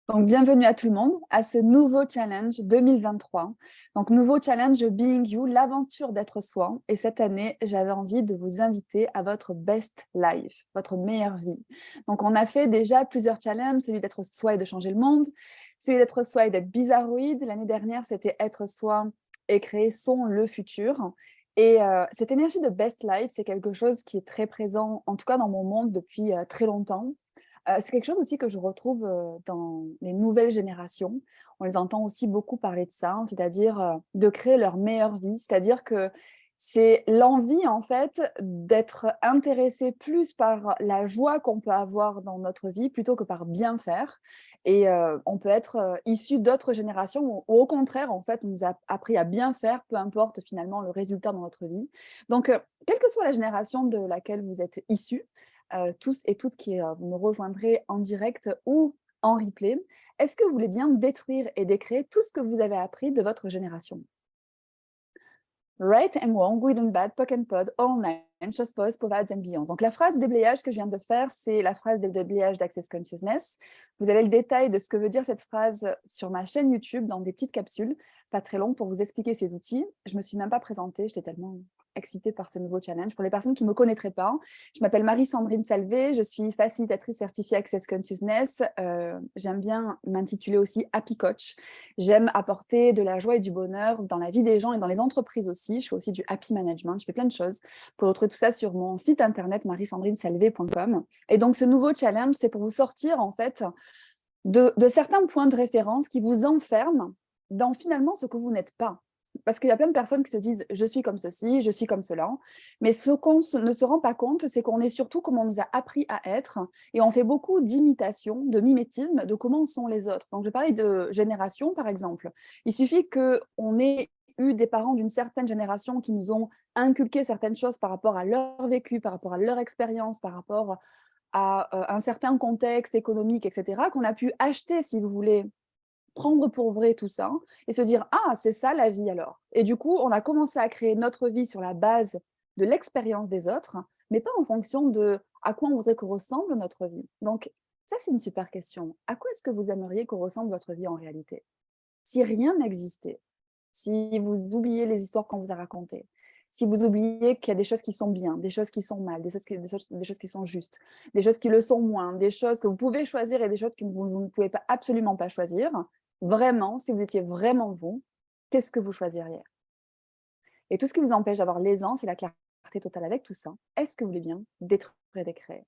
Donc, bienvenue à tout le monde à ce nouveau challenge 2023. Donc, nouveau challenge Being You, l'aventure d'être soi. Et cette année, j'avais envie de vous inviter à votre best life, votre meilleure vie. Donc, on a fait déjà plusieurs challenges, celui d'être soi et de changer le monde, celui d'être soi et d'être bizarroïde. L'année dernière, c'était être soi et créer le futur. Et cette énergie de best life, c'est quelque chose qui est très présent, en tout cas dans mon monde, depuis très longtemps. C'est quelque chose aussi que je retrouve, dans les nouvelles générations. On les entend aussi beaucoup parler de ça, hein, c'est-à-dire, de créer leur meilleure vie. C'est-à-dire que c'est l'envie, en fait, d'être intéressé plus par la joie qu'on peut avoir dans notre vie plutôt que par bien faire et on peut être, issu d'autres générations où au contraire, en fait, on nous a appris à bien faire, peu importe finalement le résultat dans notre vie. Donc, quelle que soit la génération de laquelle vous êtes issus, tous et toutes qui me rejoindrez en direct ou en replay. Est-ce que vous voulez bien détruire et décréer tout ce que vous avez appris de votre génération? Right and wrong, good and bad, POC and pod, online, just pause, POVADS and beyond. Donc la phrase déblayage que je viens de faire, c'est la phrase de déblayage d'Access Consciousness. Vous avez le détail de ce que veut dire cette phrase sur ma chaîne YouTube dans des petites capsules, pas très longues, pour vous expliquer ces outils. Je me suis même pas présentée, j'étais tellement excitée par ce nouveau challenge. Pour les personnes qui ne me connaîtraient pas, je m'appelle Marie-Sandrine Salvé, je suis facilitatrice certifiée Access Consciousness. J'aime bien m'intituler aussi Happy Coach. J'aime apporter de la joie et du bonheur dans la vie des gens et dans les entreprises aussi. Je fais aussi du happy management, je fais plein de choses. Vous pouvez retrouver tout ça sur mon site internet mariesandrinesalvé.com. Et donc, ce nouveau challenge, c'est pour vous sortir en fait de certains points de référence qui vous enferment dans finalement ce que vous n'êtes pas. Parce qu'il y a plein de personnes qui se disent « je suis comme ceci, je suis comme cela ». Mais ce qu'on ne se rend pas compte, c'est qu'on est surtout comme on nous a appris à être et on fait beaucoup d'imitation, de mimétisme de comment sont les autres. Donc, je parlais de génération, par exemple. Il suffit qu'on ait eu des parents d'une certaine génération qui nous ont inculqué certaines choses par rapport à leur vécu, par rapport à leur expérience, par rapport à un certain contexte économique, etc., qu'on a pu acheter, si vous voulez, prendre pour vrai tout ça et se dire ah c'est ça la vie alors. Et du coup on a commencé à créer notre vie sur la base de l'expérience des autres, mais pas en fonction de à quoi on voudrait qu'on ressemble notre vie. Donc ça c'est une super question. À quoi est-ce que vous aimeriez qu'on ressemble votre vie en réalité? Si rien n'existait, si vous oubliez les histoires qu'on vous a racontées, si vous oubliez qu'il y a des choses qui sont bien, des choses qui sont mal, des choses qui sont justes, des choses qui le sont moins, des choses que vous pouvez choisir et des choses que vous ne pouvez pas, absolument pas choisir, vraiment, si vous étiez vraiment vous, qu'est-ce que vous choisiriez? Et tout ce qui vous empêche d'avoir l'aisance et la clarté totale avec tout ça, est-ce que vous voulez bien détruire et décréer?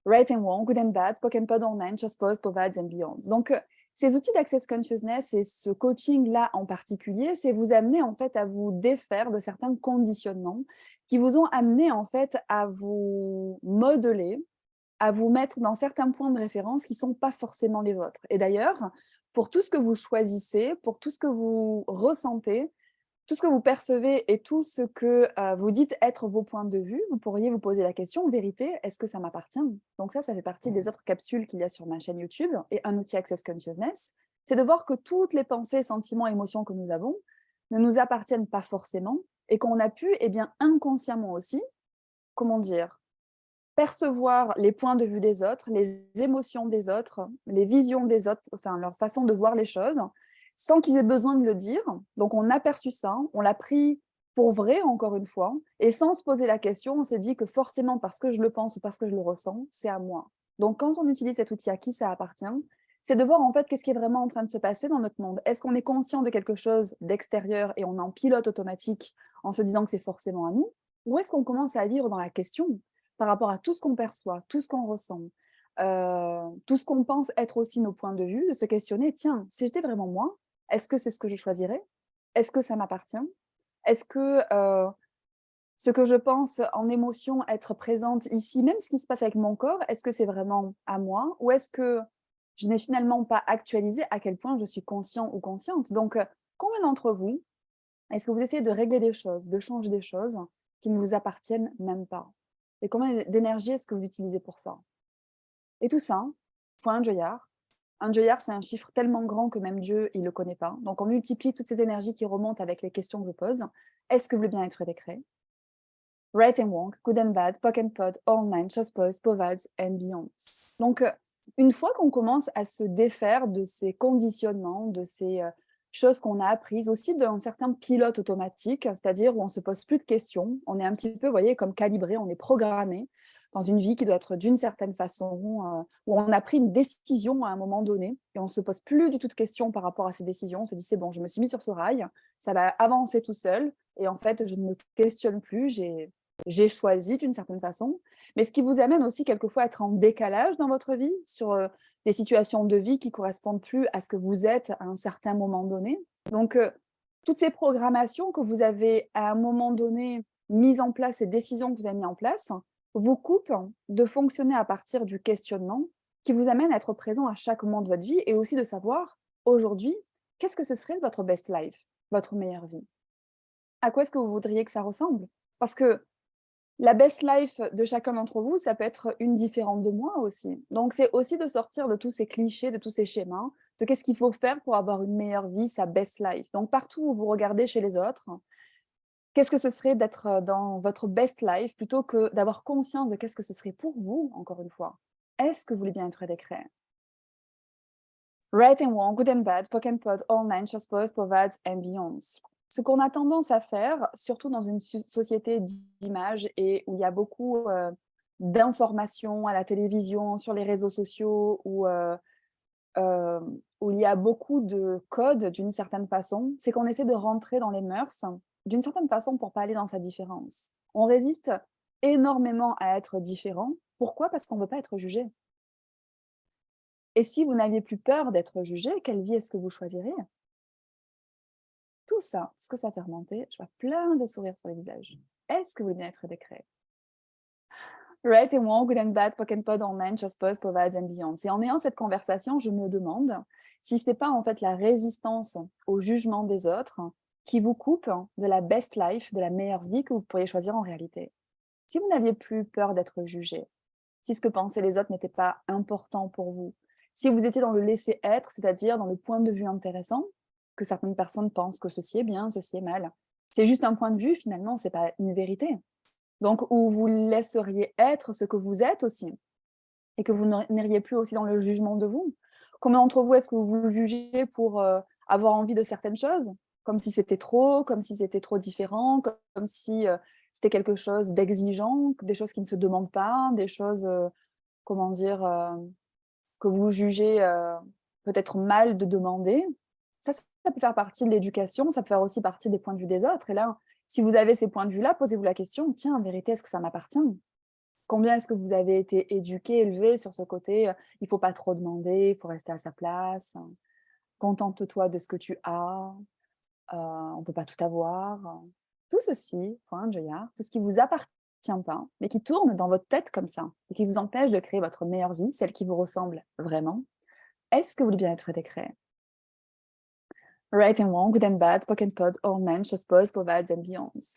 Right and wrong, good and bad, POC and pod online, just pause, POVADS and beyond. Donc, ces outils d'Access Consciousness et ce coaching-là en particulier, c'est vous amener en fait à vous défaire de certains conditionnements qui vous ont amené en fait à vous modeler, à vous mettre dans certains points de référence qui ne sont pas forcément les vôtres. Et d'ailleurs, pour tout ce que vous choisissez, pour tout ce que vous ressentez, tout ce que vous percevez et tout ce que vous dites être vos points de vue, vous pourriez vous poser la question, en vérité, est-ce que ça m'appartient? Donc ça fait partie des autres capsules qu'il y a sur ma chaîne YouTube et un outil Access Consciousness. C'est de voir que toutes les pensées, sentiments, émotions que nous avons ne nous appartiennent pas forcément et qu'on a pu, eh bien, inconsciemment aussi, comment dire, percevoir les points de vue des autres, les émotions des autres, les visions des autres, enfin leur façon de voir les choses, sans qu'ils aient besoin de le dire. Donc on a perçu ça, on l'a pris pour vrai, encore une fois, et sans se poser la question, on s'est dit que forcément parce que je le pense ou parce que je le ressens, c'est à moi. Donc quand on utilise cet outil, à qui ça appartient? C'est de voir en fait qu'est-ce qui est vraiment en train de se passer dans notre monde. Est-ce qu'on est conscient de quelque chose d'extérieur et on est en pilote automatique en se disant que c'est forcément à nous? Ou est-ce qu'on commence à vivre dans la question par rapport à tout ce qu'on perçoit, tout ce qu'on ressent, tout ce qu'on pense être aussi nos points de vue, de se questionner: «Tiens, si j'étais vraiment moi, est-ce que c'est ce que je choisirais? Est-ce que ça m'appartient? Est-ce que, ce que je pense en émotion, être présente ici, même ce qui se passe avec mon corps, est-ce que c'est vraiment à moi? Ou est-ce que je n'ai finalement pas actualisé à quel point je suis conscient ou consciente?» Donc, combien d'entre vous, est-ce que vous essayez de régler des choses, de changer des choses qui ne vous appartiennent même pas? Et combien d'énergie est-ce que vous utilisez pour ça? Et tout ça, fois un joyard. Un joyard, c'est un chiffre tellement grand que même Dieu, il ne le connaît pas. Donc on multiplie toutes ces énergies qui remontent avec les questions que je pose. Est-ce que vous voulez bien être décret? Right and wrong, good and bad, POC and pod, all nine, chose pose, POVADS and beyond. Donc Une fois qu'on commence à se défaire de ces conditionnements, de ces, choses qu'on a apprises, aussi d'un certain pilote automatique, c'est-à-dire où on ne se pose plus de questions. On est un petit peu, vous voyez, comme calibré, on est programmé dans une vie qui doit être d'une certaine façon, où on a pris une décision à un moment donné et on ne se pose plus du tout de questions par rapport à ces décisions. On se dit: «C'est bon, je me suis mis sur ce rail, ça va avancer tout seul et en fait, je ne me questionne plus, j'ai choisi d'une certaine façon». Mais ce qui vous amène aussi quelquefois à être en décalage dans votre vie sur, des situations de vie qui correspondent plus à ce que vous êtes à un certain moment donné. Donc, toutes ces programmations que vous avez à un moment donné mises en place, ces décisions que vous avez mis en place, vous coupent de fonctionner à partir du questionnement qui vous amène à être présent à chaque moment de votre vie et aussi de savoir aujourd'hui, qu'est-ce que ce serait votre best life, votre meilleure vie? À quoi est-ce que vous voudriez que ça ressemble? Parce que la best life de chacun d'entre vous, ça peut être une différente de moi aussi. Donc c'est aussi de sortir de tous ces clichés, de tous ces schémas, de qu'est-ce qu'il faut faire pour avoir une meilleure vie, sa best life. Donc partout où vous regardez chez les autres, qu'est-ce que ce serait d'être, dans votre best life plutôt que d'avoir conscience de qu'est-ce que ce serait pour vous, encore une fois? Est-ce que vous voulez bien être décret? Right and wrong, good and bad, POC and POD, all nine, chose, povades and beyonds. Ce qu'on a tendance à faire, surtout dans une société d'image et où il y a beaucoup d'informations à la télévision, sur les réseaux sociaux, où il y a beaucoup de codes d'une certaine façon, c'est qu'on essaie de rentrer dans les mœurs d'une certaine façon pour pas aller dans sa différence. On résiste énormément à être différent. Pourquoi? Parce qu'on ne veut pas être jugé. Et si vous n'aviez plus peur d'être jugé, quelle vie est-ce que vous choisiriez? Tout ça, ce que ça fait remonter, je vois plein de sourires sur les visages. Est-ce que vous voulez bien être décret? Right and wrong, good and bad, POC and POD, online, chose, povades and beyond. Et en ayant cette conversation, je me demande si ce n'est pas en fait la résistance au jugement des autres qui vous coupe de la best life, de la meilleure vie que vous pourriez choisir en réalité. Si vous n'aviez plus peur d'être jugé, si ce que pensaient les autres n'était pas important pour vous, si vous étiez dans le laisser être, c'est-à-dire dans le point de vue intéressant, que certaines personnes pensent que ceci est bien, ceci est mal. C'est juste un point de vue, finalement, c'est pas une vérité. Donc, où vous laisseriez être ce que vous êtes aussi, et que vous n'iriez plus aussi dans le jugement de vous. Combien d'entre vous est-ce que vous vous jugez pour avoir envie de certaines choses, comme si c'était trop, comme si c'était trop différent, comme si c'était quelque chose d'exigeant, des choses qui ne se demandent pas, des choses, comment dire, que vous jugez peut-être mal de demander. Ça peut faire partie de l'éducation, ça peut faire aussi partie des points de vue des autres. Et là, si vous avez ces points de vue-là, posez-vous la question, tiens, en vérité, est-ce que ça m'appartient? Combien est-ce que vous avez été éduqué, élevé sur ce côté, il faut pas trop demander, il faut rester à sa place, contente-toi de ce que tu as, on peut pas tout avoir. Tout ceci, point Joya, tout ce qui vous appartient pas, mais qui tourne dans votre tête comme ça et qui vous empêche de créer votre meilleure vie, celle qui vous ressemble vraiment. Est-ce que vous voulez bien être décret? Right and wrong, good and bad, POC and POD, all men, chose, povades and beyonds.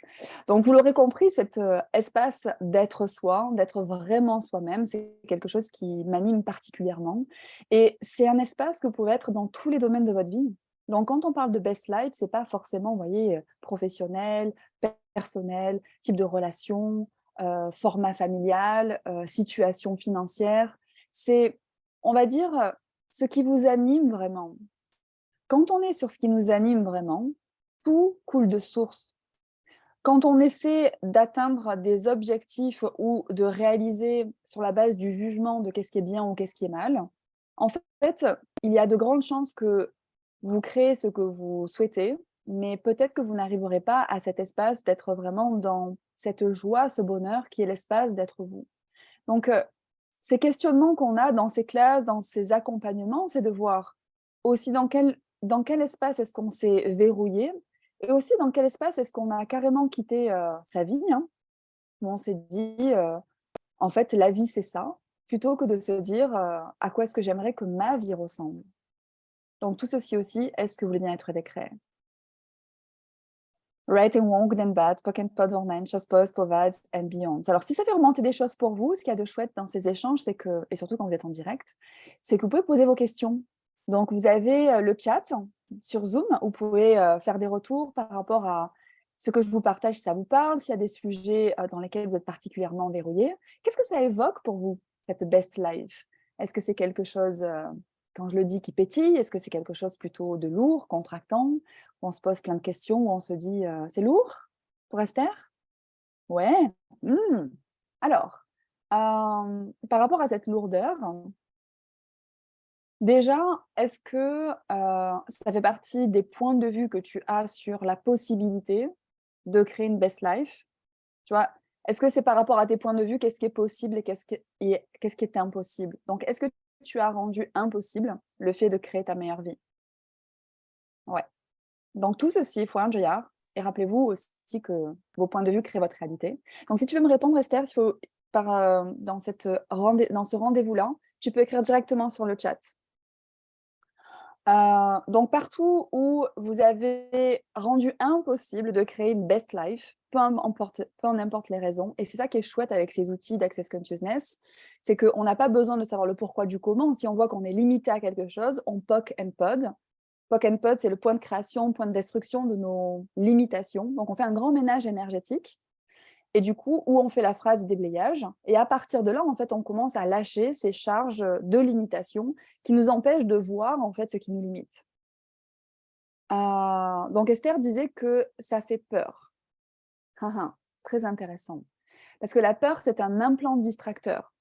Donc vous l'aurez compris, cet espace d'être soi, d'être vraiment soi-même, c'est quelque chose qui m'anime particulièrement et c'est un espace que vous pouvez être dans tous les domaines de votre vie. Donc quand on parle de best life, c'est pas forcément, vous voyez, professionnel, personnel, type de relation, format familial, situation financière. C'est, on va dire, ce qui vous anime vraiment. Quand on est sur ce qui nous anime vraiment, tout coule de source. Quand on essaie d'atteindre des objectifs ou de réaliser sur la base du jugement de qu'est-ce qui est bien ou qu'est-ce qui est mal, en fait, il y a de grandes chances que vous créez ce que vous souhaitez, mais peut-être que vous n'arriverez pas à cet espace d'être vraiment dans cette joie, ce bonheur qui est l'espace d'être vous. Donc, ces questionnements qu'on a dans ces classes, dans ces accompagnements, c'est de voir aussi dans quel espace est-ce qu'on s'est verrouillé et aussi dans quel espace est-ce qu'on a carrément quitté, sa vie, hein, où on s'est dit, «En fait, la vie, c'est ça», plutôt que de se dire, «À quoi est-ce que j'aimerais que ma vie ressemble?» Donc tout ceci aussi, est-ce que vous voulez bien être décret? Right and wrong, good and bad, POC and POD, online, chose, povades and beyond. Alors si ça fait remonter des choses pour vous, ce qu'il y a de chouette dans ces échanges, c'est que et surtout quand vous êtes en direct, c'est que vous pouvez poser vos questions. Donc vous avez, le chat sur Zoom, où vous pouvez, faire des retours par rapport à ce que je vous partage, si ça vous parle, s'il y a des sujets, dans lesquels vous êtes particulièrement verrouillés. Qu'est-ce que ça évoque pour vous, cette best life? Est-ce que c'est quelque chose, quand je le dis, qui pétille? Est-ce que c'est quelque chose plutôt de lourd, contractant? Où on se pose plein de questions, où on se dit, «C'est lourd pour Esther?» Ouais, mmh. Alors, par rapport à cette lourdeur, déjà, est-ce que, ça fait partie des points de vue que tu as sur la possibilité de créer une best life? Tu vois? Est-ce que c'est par rapport à tes points de vue, qu'est-ce qui est possible et qu'est-ce qui est impossible? Donc est-ce que tu as rendu impossible le fait de créer ta meilleure vie? Ouais. Donc tout ceci, point Joyard, et rappelez-vous aussi que vos points de vue créent votre réalité. Donc si tu veux me répondre Esther, il faut dans dans ce rendez-vous-là, tu peux écrire directement sur le chat. Donc partout où vous avez rendu impossible de créer une best life, peu en importe les raisons, et c'est ça qui est chouette avec ces outils d'Access Consciousness, c'est qu'on n'a pas besoin de savoir le pourquoi du comment. Si on voit qu'on est limité à quelque chose, on POC and pod. POC and pod, c'est le point de création, point de destruction de nos limitations. Donc on fait un grand ménage énergétique et du coup, où on fait la phrase déblayage. Et à partir de là, en fait, on commence à lâcher ces charges de limitation qui nous empêchent de voir, en fait, ce qui nous limite. Donc Esther disait que ça fait peur. Très intéressant. Parce que la peur, c'est un implant distracteur.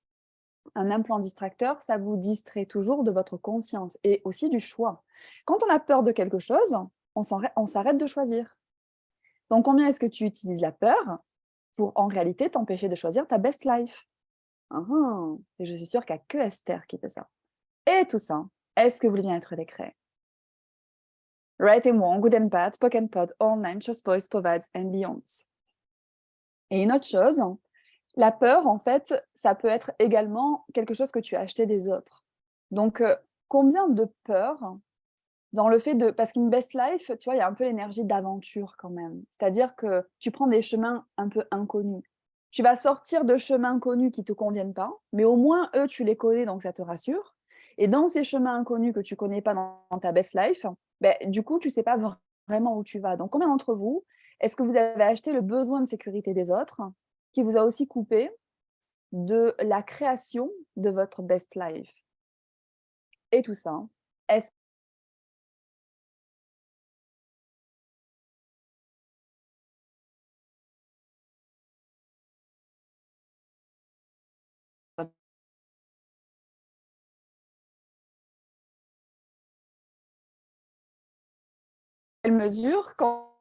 Un implant distracteur, ça vous distrait toujours de votre conscience et aussi du choix. Quand on a peur de quelque chose, on s'arrête de choisir. Donc combien est-ce que tu utilises la peur pour en réalité t'empêcher de choisir ta best life? Et je suis sûre qu'il n'y a que Esther qui fait ça. Et tout ça, est-ce que vous voulez bien être décret? Right and wrong, good and bad, poke and pod, all nine, chose boys, povads and beyonds. Et une autre chose, la peur, en fait, ça peut être également quelque chose que tu as acheté des autres. Donc, combien de peur dans le fait de parce qu'une best life, tu vois, il y a un peu l'énergie d'aventure quand même. C'est-à-dire que tu prends des chemins un peu inconnus. Tu vas sortir de chemins connus qui ne te conviennent pas, mais au moins eux, tu les connais, donc ça te rassure. Et dans ces chemins inconnus que tu connais pas dans ta best life, beh, du coup, tu sais pas vraiment où tu vas. Donc combien d'entre vous, est-ce que vous avez acheté le besoin de sécurité des autres, qui vous a aussi coupé de la création de votre best life? Et tout ça, est-ce quelle mesure quand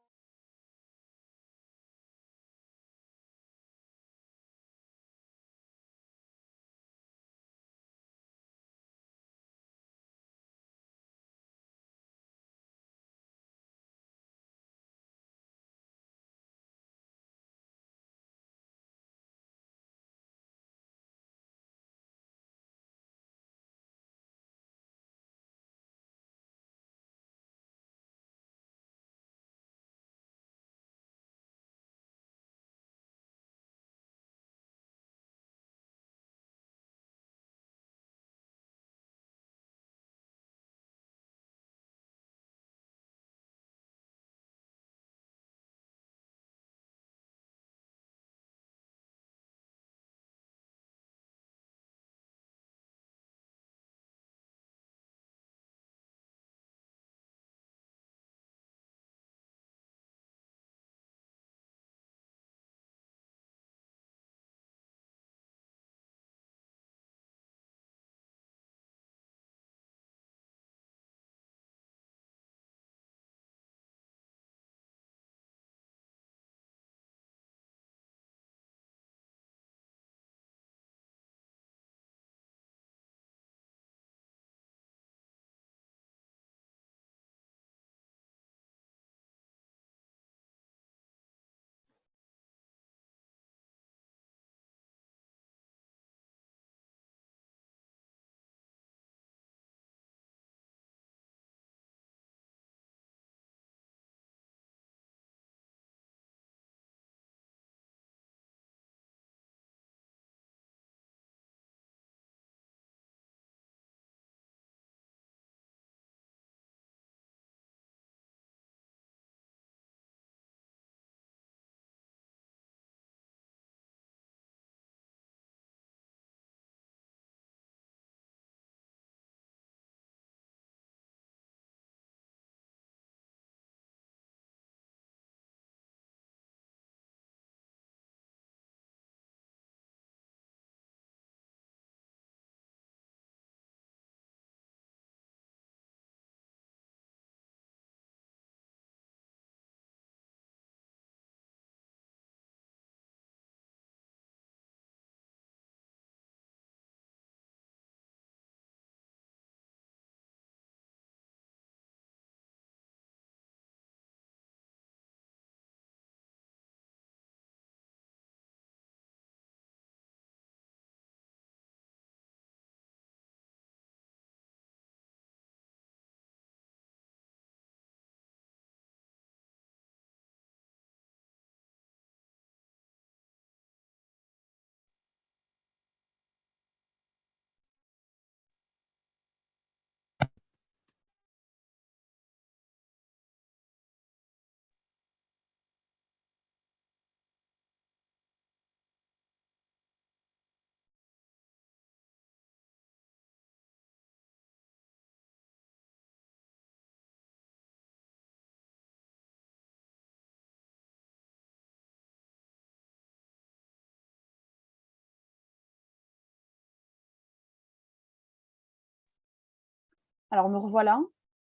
Alors me revoilà,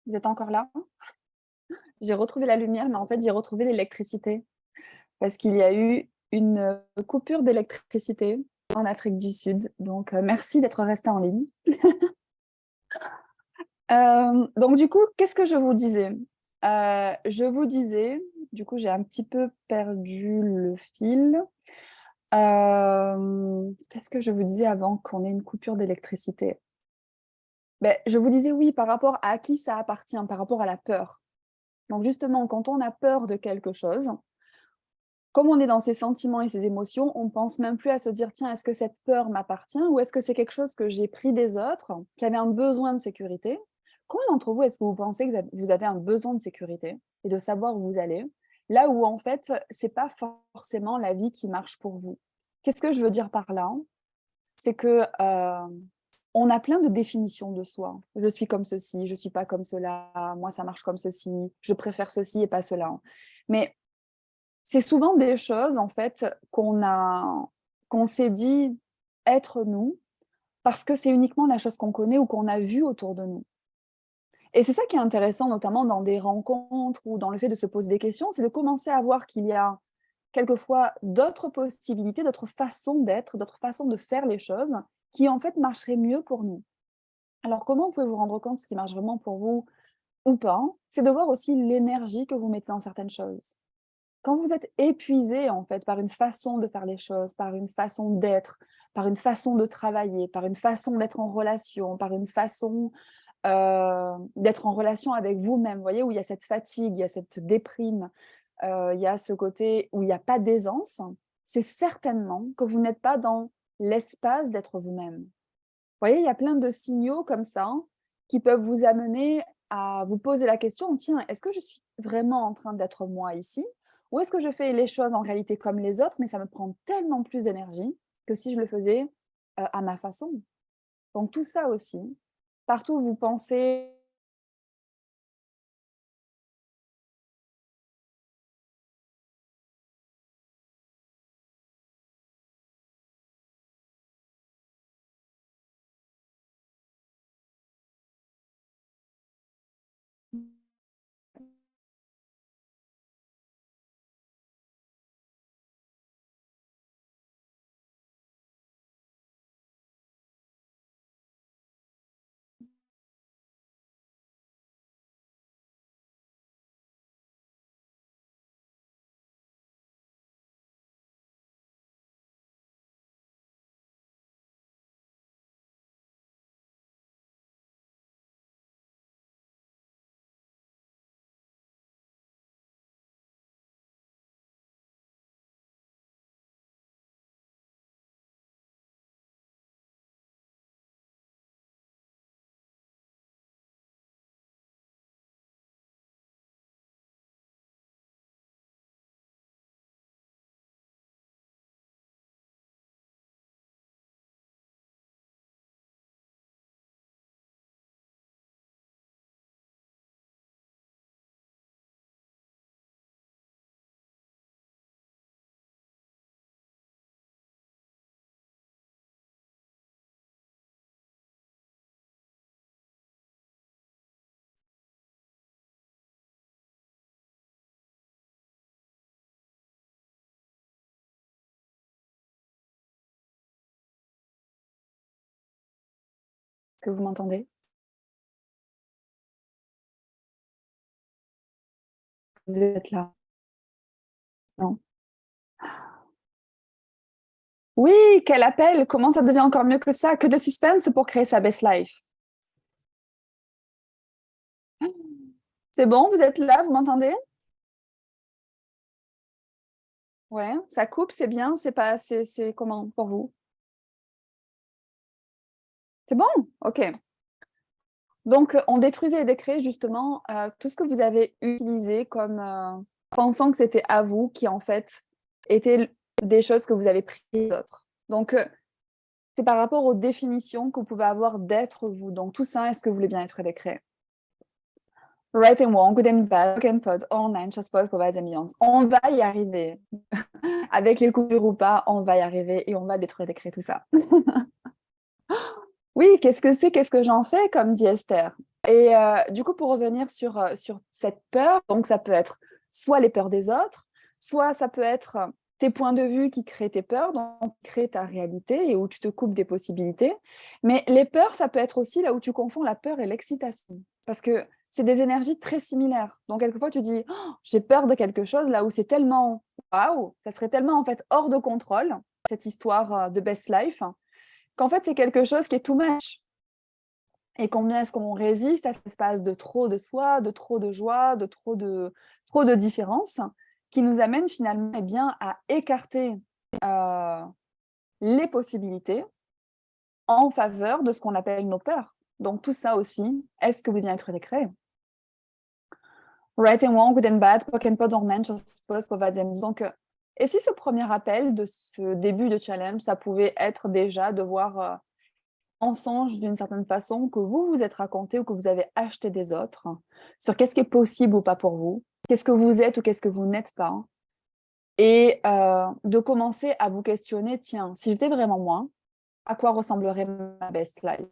vous êtes encore là? J'ai retrouvé la lumière, mais en fait, j'ai retrouvé l'électricité parce qu'il y a eu une, coupure d'électricité en Afrique du Sud. Donc, merci d'être resté en ligne. Donc du coup, qu'est-ce que je vous disais? Je vous disais, du coup, j'ai un petit peu perdu le fil. Qu'est-ce que je vous disais avant qu'on ait une coupure d'électricité? Beh, je vous disais oui, par rapport à qui ça appartient, par rapport à la peur. Donc justement, quand on a peur de quelque chose, comme on est dans ses sentiments et ses émotions, on pense même plus à se dire: «Tiens, est-ce que cette peur m'appartient ou est-ce que c'est quelque chose que j'ai pris des autres, qui avaient un besoin de sécurité?» Combien d'entre vous, est-ce que vous pensez que vous avez un besoin de sécurité et de savoir où vous allez? Là où en fait, c'est pas forcément la vie qui marche pour vous. Qu'est-ce que je veux dire par là? C'est que, on a plein de définitions de soi. Je suis comme ceci, je suis pas comme cela, moi ça marche comme ceci, je préfère ceci et pas cela. Mais c'est souvent des choses en fait qu'on s'est dit être nous, parce que c'est uniquement la chose qu'on connaît ou qu'on a vue autour de nous. Et c'est ça qui est intéressant, notamment dans des rencontres ou dans le fait de se poser des questions, c'est de commencer à voir qu'il y a quelquefois d'autres possibilités, d'autres façons d'être, d'autres façons de faire les choses qui en fait marcheraient mieux pour nous. Alors comment vous pouvez vous rendre compte ce qui marche vraiment pour vous ou pas? C'est de voir aussi l'énergie que vous mettez dans certaines choses. Quand vous êtes épuisé en fait par une façon de faire les choses, par une façon d'être, par une façon de travailler, par une façon d'être en relation, par une façon, d'être en relation avec vous-même, vous voyez? Où il y a cette fatigue, il y a cette déprime, il y a ce côté où il y a pas d'aisance, c'est certainement que vous n'êtes pas dans l'espace d'être vous-même. Vous voyez, il y a plein de signaux comme ça qui peuvent vous amener à vous poser la question: «Tiens, est-ce que je suis vraiment en train d'être moi ici? Ou est-ce que je fais les choses en réalité comme les autres, mais ça me prend tellement plus d'énergie que si je le faisais, à ma façon?» Donc tout ça aussi, partout où vous pensez que vous m'entendez? Vous êtes là? Non? Oui, quel appel! Comment ça devient encore mieux que ça? Que de suspense pour créer sa best life. C'est bon, vous êtes là, vous m'entendez? Ouais, ça coupe, c'est bien, c'est pas c'est comment pour vous? C'est bon? OK. Donc, on détruisait et décréait justement, tout ce que vous avez utilisé comme, pensant que c'était à vous, qui en fait étaient l des choses que vous avez prises des autres. Donc, c'est par rapport aux définitions que vous pouvez avoir d'être vous. Donc tout ça, est-ce que vous voulez bien être décret? Right and wrong, good and bad, broken pot, online, chatbot, provides ambiance. On va y arriver. Avec les coupures ou pas, on va y arriver et on va détruire et décréer tout ça. Oui, qu'est-ce que c'est? Qu'est-ce que j'en fais? Comme dit Esther. Et du coup, pour revenir sur cette peur, donc ça peut être soit les peurs des autres, soit ça peut être tes points de vue qui créent tes peurs, donc qui créent ta réalité et où tu te coupes des possibilités. Mais les peurs, ça peut être aussi là où tu confonds la peur et l'excitation. Parce que c'est des énergies très similaires. Donc, quelquefois, tu dis: «Oh, j'ai peur de quelque chose», là où c'est tellement waouh, ça serait tellement en fait hors de contrôle, cette histoire de best life, qu'en fait, c'est quelque chose qui est too much. Et combien est-ce qu'on résiste à cet espace de trop de soi, de trop de joie, de trop de différence, qui nous amène finalement eh bien, à écarter les possibilités en faveur de ce qu'on appelle nos peurs. Donc tout ça aussi, est-ce que le bien-être les crée? Right and wrong, good and bad, poc and pod orange, I suppose, provides them. Donc, et si ce premier appel de ce début de challenge, ça pouvait être déjà de voir mensonges d'une certaine façon que vous vous êtes raconté ou que vous avez acheté des autres, sur qu'est-ce qui est possible ou pas pour vous, qu'est-ce que vous êtes ou qu'est-ce que vous n'êtes pas, et de commencer à vous questionner, tiens, si j'étais vraiment moi, à quoi ressemblerait ma best life?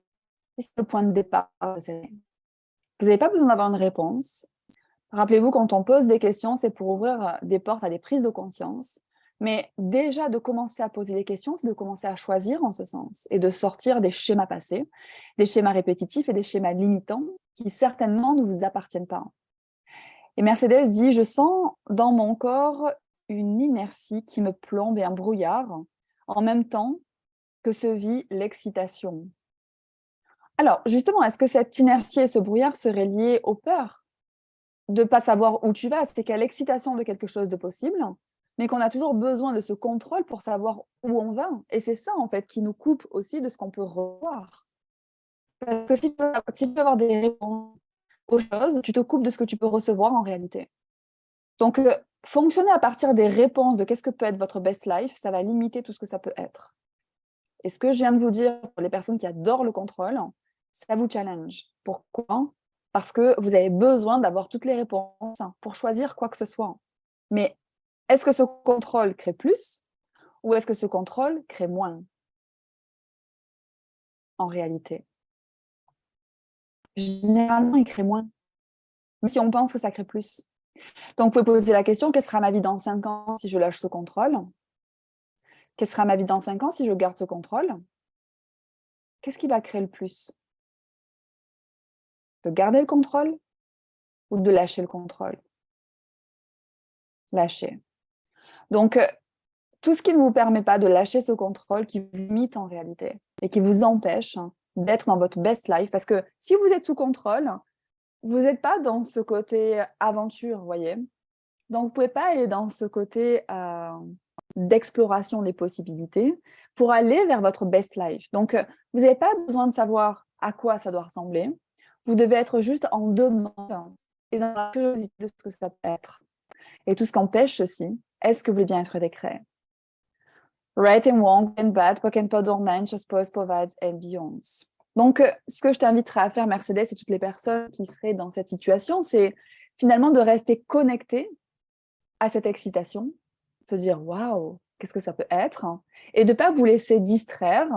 Et c'est le point de départ. Vous n'avez pas besoin d'avoir une réponse. Rappelez-vous, quand on pose des questions, c'est pour ouvrir des portes à des prises de conscience. Mais déjà, de commencer à poser des questions, c'est de commencer à choisir en ce sens et de sortir des schémas passés, des schémas répétitifs et des schémas limitants qui certainement ne vous appartiennent pas. Et Mercedes dit: je sens dans mon corps une inertie qui me plombe et un brouillard, en même temps que se vit l'excitation. Alors, justement, est-ce que cette inertie et ce brouillard seraient liés aux peurs de ne pas savoir où tu vas? C'est qu'il y a l'excitation de quelque chose de possible, mais qu'on a toujours besoin de ce contrôle pour savoir où on va. Et c'est ça, en fait, qui nous coupe aussi de ce qu'on peut revoir. Parce que si tu veux avoir des réponses aux choses, tu te coupes de ce que tu peux recevoir en réalité. Donc, fonctionner à partir des réponses de qu'est-ce que peut être votre best life, ça va limiter tout ce que ça peut être. Et ce que je viens de vous dire pour les personnes qui adorent le contrôle, ça vous challenge. Pourquoi? Parce que vous avez besoin d'avoir toutes les réponses pour choisir quoi que ce soit. Mais est-ce que ce contrôle crée plus ou est-ce que ce contrôle crée moins en réalité? Généralement, il crée moins, même si on pense que ça crée plus. Donc, vous pouvez poser la question: quelle sera ma vie dans 5 ans si je lâche ce contrôle? Quelle sera ma vie dans 5 ans si je garde ce contrôle? Qu'est-ce qui va créer le plus? De garder le contrôle ou de lâcher le contrôle? Lâcher. Donc, tout ce qui ne vous permet pas de lâcher ce contrôle qui vous limite en réalité et qui vous empêche d'être dans votre best life. Parce que si vous êtes sous contrôle, vous n'êtes pas dans ce côté aventure, vous voyez. Donc, vous ne pouvez pas aller dans ce côté d'exploration des possibilités pour aller vers votre best life. Donc, vous n'avez pas besoin de savoir à quoi ça doit ressembler. Vous devez être juste en demande et dans la curiosité de ce que ça peut être. Et tout ce qu'empêche ceci, est-ce que vous voulez bien être décret? Right and wrong and bad, poc and pod or man, just pose, provides and beyonds. Donc, ce que je t'inviterais à faire, Mercedes, et toutes les personnes qui seraient dans cette situation, c'est finalement de rester connecté à cette excitation, se dire: «Waouh, qu'est-ce que ça peut être?» et de ne pas vous laisser distraire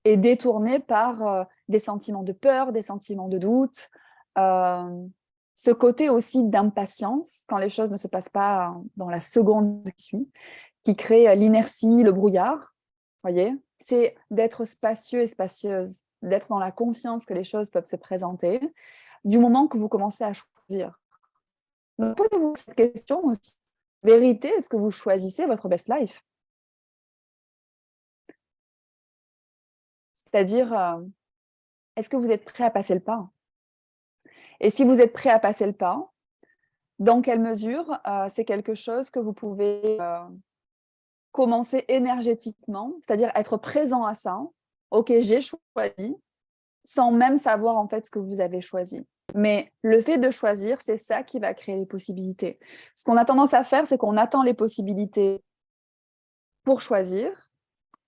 et détourner par, des sentiments de peur, des sentiments de doute, ce côté aussi d'impatience quand les choses ne se passent pas dans la seconde qui suit, qui crée, l'inertie, le brouillard, voyez? C'est d'être spacieux et spacieuse, d'être dans la confiance que les choses peuvent se présenter, du moment que vous commencez à choisir. Donc posez-vous cette question aussi. Vérité, est-ce que vous choisissez votre best life? C'est-à-dire, est-ce que vous êtes prêt à passer le pas? Et si vous êtes prêt à passer le pas, dans quelle mesure, c'est quelque chose que vous pouvez, commencer énergétiquement, c'est-à-dire être présent à ça. OK, j'ai choisi, sans même savoir en fait ce que vous avez choisi. Mais le fait de choisir, c'est ça qui va créer les possibilités. Ce qu'on a tendance à faire, c'est qu'on attend les possibilités pour choisir,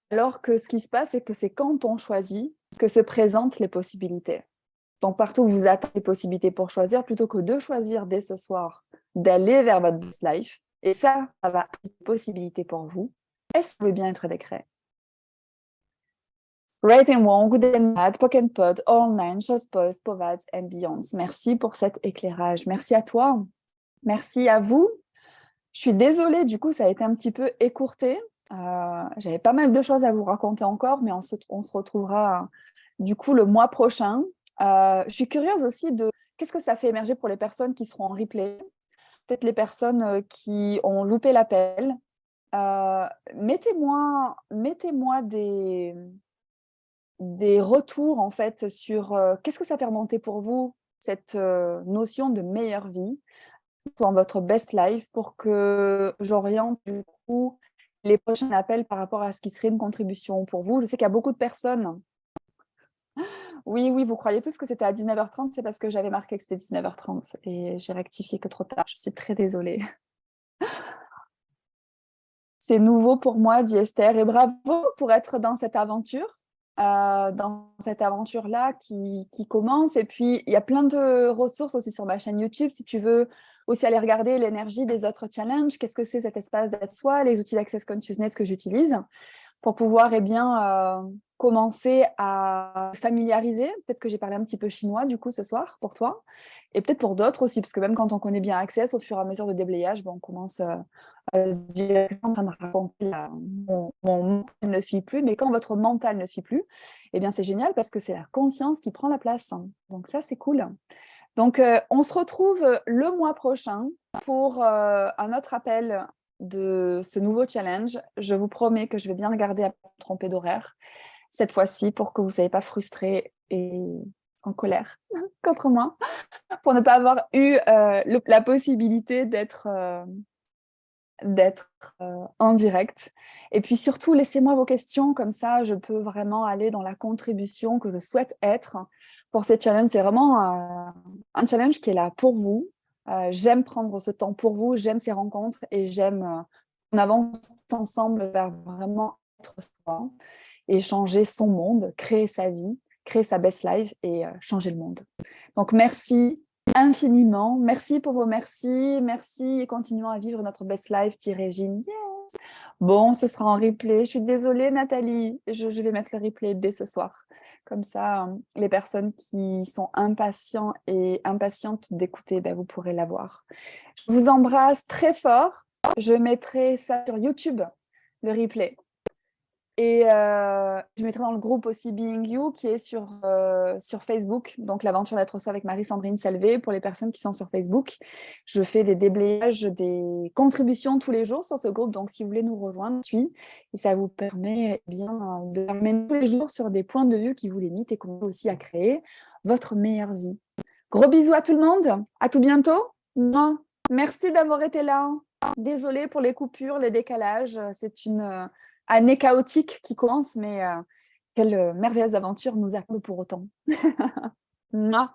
alors que ce qui se passe, c'est que c'est quand on choisit que se présentent les possibilités. Donc partout où vous attendez les possibilités pour choisir, plutôt que de choisir dès ce soir, d'aller vers votre best life, et ça va être une possibilité pour vous. Est-ce que le bien-être décret? Right and wrong, good and bad, poke and pod, all nine, shows, pose, povats and beyonds. Merci pour cet éclairage. Merci à toi. Merci à vous. Je suis désolée, du coup, ça a été un petit peu écourté. J'avais pas mal de choses à vous raconter encore, mais on se retrouvera du coup le mois prochain. Je suis curieuse aussi de qu'est-ce que ça fait émerger pour les personnes qui seront en replay, peut-être les personnes qui ont loupé l'appel. Mettez-moi des retours en fait sur qu'est-ce que ça fait remonter pour vous cette notion de meilleure vie dans votre best life pour que j'oriente du coup les prochains appels par rapport à ce qui serait une contribution pour vous. Je sais qu'il y a beaucoup de personnes. Oui, oui, vous croyez tous que c'était à 19h30, c'est parce que j'avais marqué que c'était 19h30 et j'ai rectifié que trop tard. Je suis très désolée. C'est nouveau pour moi, dit Esther, et bravo pour être dans cette aventure-là qui commence. Et puis, il y a plein de ressources aussi sur ma chaîne YouTube. Si tu veux aussi aller regarder l'énergie des autres challenges, qu'est-ce que c'est cet espace d'être soi, les outils d'Access Consciousness que j'utilise pour pouvoir commencer à familiariser. Peut-être que j'ai parlé un petit peu chinois du coup ce soir pour toi, et peut-être pour d'autres aussi, parce que même quand on connaît bien Access, au fur et à mesure de déblayage, on commence à se dire en train de raconter mon mental ne suit plus, mais quand votre mental ne suit plus, eh bien c'est génial parce que c'est la conscience qui prend la place. Donc ça, c'est cool. Donc, on se retrouve le mois prochain pour un autre appel de ce nouveau challenge. Je vous promets que je vais bien regarder à me tromper d'horaire cette fois-ci pour que vous ne soyez pas frustrés et en colère contre moi pour ne pas avoir eu la possibilité d'être en direct. Et puis surtout, laissez-moi vos questions, comme ça je peux vraiment aller dans la contribution que je souhaite être pour ces challenges. C'est vraiment un challenge qui est là pour vous. J'aime prendre ce temps pour vous, j'aime ces rencontres et j'aime qu'on avance ensemble vers vraiment être soi et changer son monde, créer sa vie, créer sa best life et changer le monde. Donc merci infiniment. Merci pour vos merci. Merci et continuons à vivre notre best life, dit Régine. Yes. Bon, ce sera en replay. Je suis désolée, Nathalie. Je vais mettre le replay dès ce soir. Comme ça, les personnes qui sont impatients et impatientes d'écouter, ben, vous pourrez l'avoir. Je vous embrasse très fort. Je mettrai ça sur YouTube, le replay. Et je mettrai dans le groupe aussi Being You qui est sur Facebook, donc l'aventure d'être soi avec Marie-Sandrine Salvé pour les personnes qui sont sur Facebook. Je fais des déblayages, des contributions tous les jours sur ce groupe, donc si vous voulez nous rejoindre, et ça vous permet bien de terminer tous les jours sur des points de vue qui vous limitent et qu'on peut aussi à créer votre meilleure vie. Gros bisous à tout le monde, à tout bientôt. Merci d'avoir été là. Désolée pour les coupures, les décalages, c'est une année chaotique qui commence, mais quelle merveilleuse aventure nous attend pour autant. Mouah.